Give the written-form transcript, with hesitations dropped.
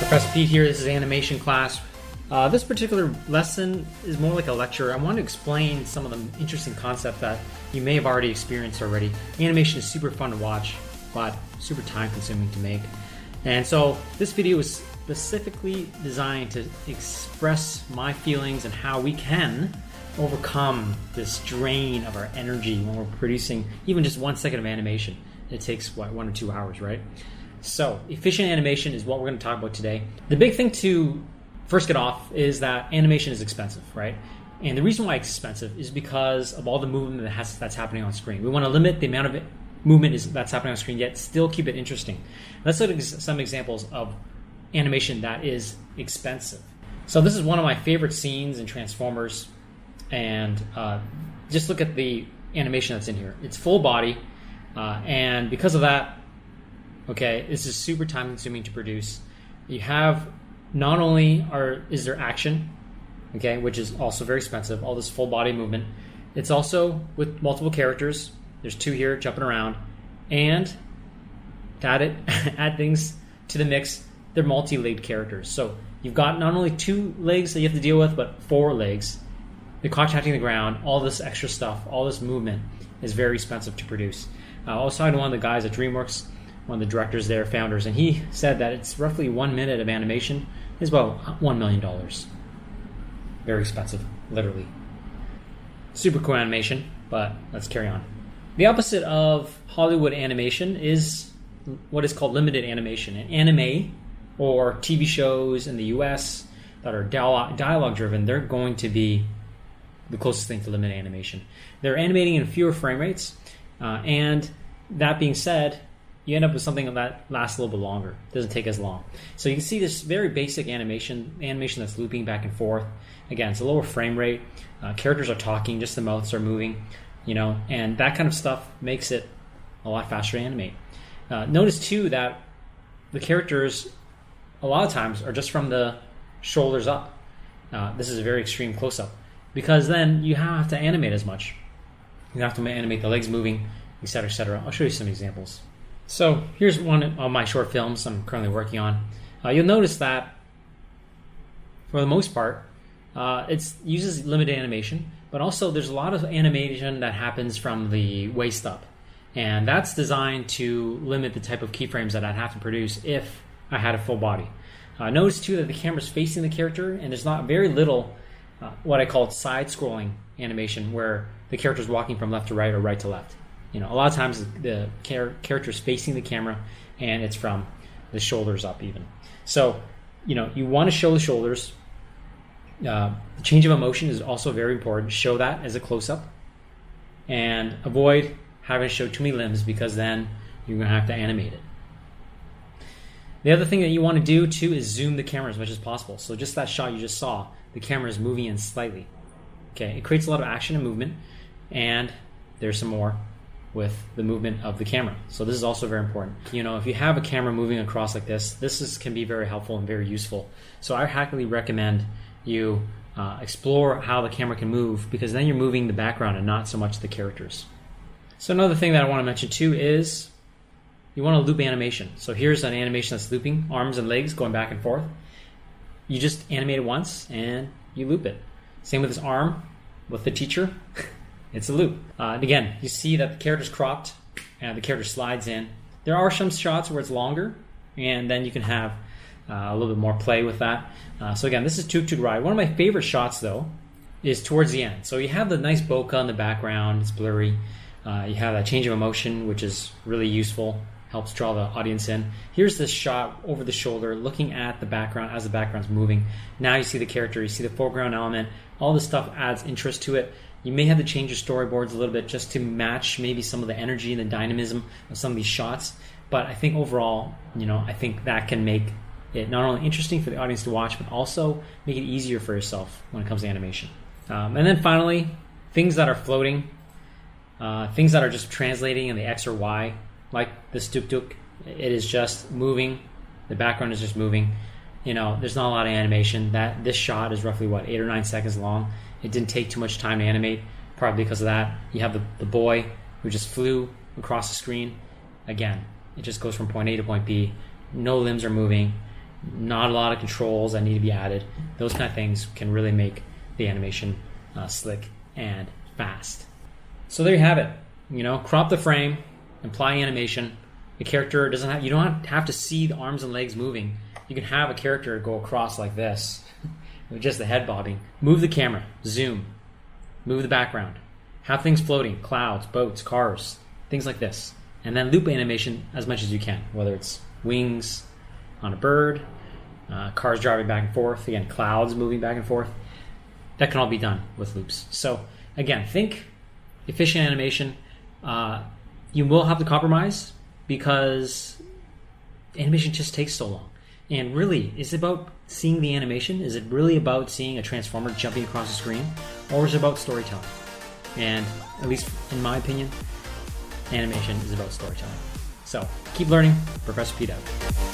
Professor Pete here. This is animation class. This particular lesson is more like a lecture. I want to explain some of the interesting concepts that you may have already experienced already. Animation is super fun to watch, but super time consuming to make. And so this video is specifically designed to express my feelings and how we can overcome this drain of our energy when we're producing even just 1 second of animation. It takes, 1 or 2 hours, right? So, efficient animation is what we're going to talk about today. The big thing to first get off is that animation is expensive, right? And the reason why it's expensive is because of all the movement that's happening on screen. We want to limit the amount of movement that's happening on screen, yet still keep it interesting. Let's look at some examples of animation that is expensive. So this is one of my favorite scenes in Transformers, and just look at the animation that's in here. It's full body, and because of that, okay, this is super time consuming to produce. You have not only is there action, okay, which is also very expensive, all this full body movement. It's also with multiple characters. There's 2 here jumping around, and to add things to the mix, they're multi-legged characters. So you've got not only 2 legs that you have to deal with, but 4 legs. They're contacting the ground. All this extra stuff, all this movement is very expensive to produce. I was talking to one of the guys at DreamWorks, one of the directors there, founders, and he said that it's roughly 1 minute of animation is about $1 million. Very expensive, literally. Super cool animation, but let's carry on. The opposite of Hollywood animation is what is called limited animation. And anime or TV shows in the US that are dialogue driven, they're going to be the closest thing to limited animation. They're animating in fewer frame rates, and that being said, you end up with something that lasts a little bit longer. It doesn't take as long. So you can see this very basic animation that's looping back and forth. Again, it's a lower frame rate. Characters are talking, just the mouths are moving, and that kind of stuff makes it a lot faster to animate. Notice too that the characters a lot of times are just from the shoulders up. This is a very extreme close-up because then you have to animate as much. You have to animate the legs moving, etc., etc. I'll show you some examples. So here's one of my short films I'm currently working on. You'll notice that for the most part, it uses limited animation, but also there's a lot of animation that happens from the waist up. And that's designed to limit the type of keyframes that I'd have to produce if I had a full body. Notice too that the camera's facing the character, and there's not very little what I call side-scrolling animation where the character's walking from left to right or right to left. A lot of times the character's facing the camera and it's from the shoulders up even. So, you want to show the shoulders. The change of emotion is also very important. Show that as a close-up and avoid having to show too many limbs because then you're going to have to animate it. The other thing that you want to do too is zoom the camera as much as possible. So just that shot you just saw, the camera is moving in slightly. Okay, it creates a lot of action and movement, and there's some more with the movement of the camera. So this is also very important. If you have a camera moving across like this can be very helpful and very useful. So I highly recommend you explore how the camera can move, because then you're moving the background and not so much the characters. So another thing that I want to mention too is you want to loop animation. So here's an animation that's looping, arms and legs going back and forth. You just animate it once and you loop it. Same with this arm with the teacher. It's a loop. And again, you see that the character's cropped and the character slides in. There are some shots where it's longer, and then you can have a little bit more play with that. So again, this is Tuk Tuk Ride. One of my favorite shots, though, is towards the end. So you have the nice bokeh in the background. It's blurry. You have that change of emotion, which is really useful. Helps draw the audience in. Here's this shot over the shoulder, looking at the background as the background's moving. Now you see the character, you see the foreground element. All this stuff adds interest to it. You may have to change your storyboards a little bit just to match maybe some of the energy and the dynamism of some of these shots. But I think overall, I think that can make it not only interesting for the audience to watch, but also make it easier for yourself when it comes to animation. And then finally, things that are floating, things that are just translating in the X or Y, like this Tuk Tuk. It is just moving. The background is just moving. There's not a lot of animation. This shot is roughly 8 or 9 seconds long. It didn't take too much time to animate, probably because of that. You have the boy who just flew across the screen. Again, it just goes from point A to point B. No limbs are moving. not a lot of controls that need to be added. Those kind of things can really make the animation slick and fast. So there you have it. Crop the frame, apply animation. The character doesn't have, you don't have to see the arms and legs moving. You can have a character go across like this with just the head bobbing. Move the camera, zoom, move the background, have things floating, clouds, boats, cars, things like this. And then loop animation as much as you can, whether it's wings on a bird, cars driving back and forth, again, clouds moving back and forth. That can all be done with loops. So again, think efficient animation. You will have to compromise because animation just takes so long. And really, is it about seeing the animation? Is it really about seeing a transformer jumping across the screen? Or is it about storytelling? And at least in my opinion, animation is about storytelling. So keep learning. Professor Pete out.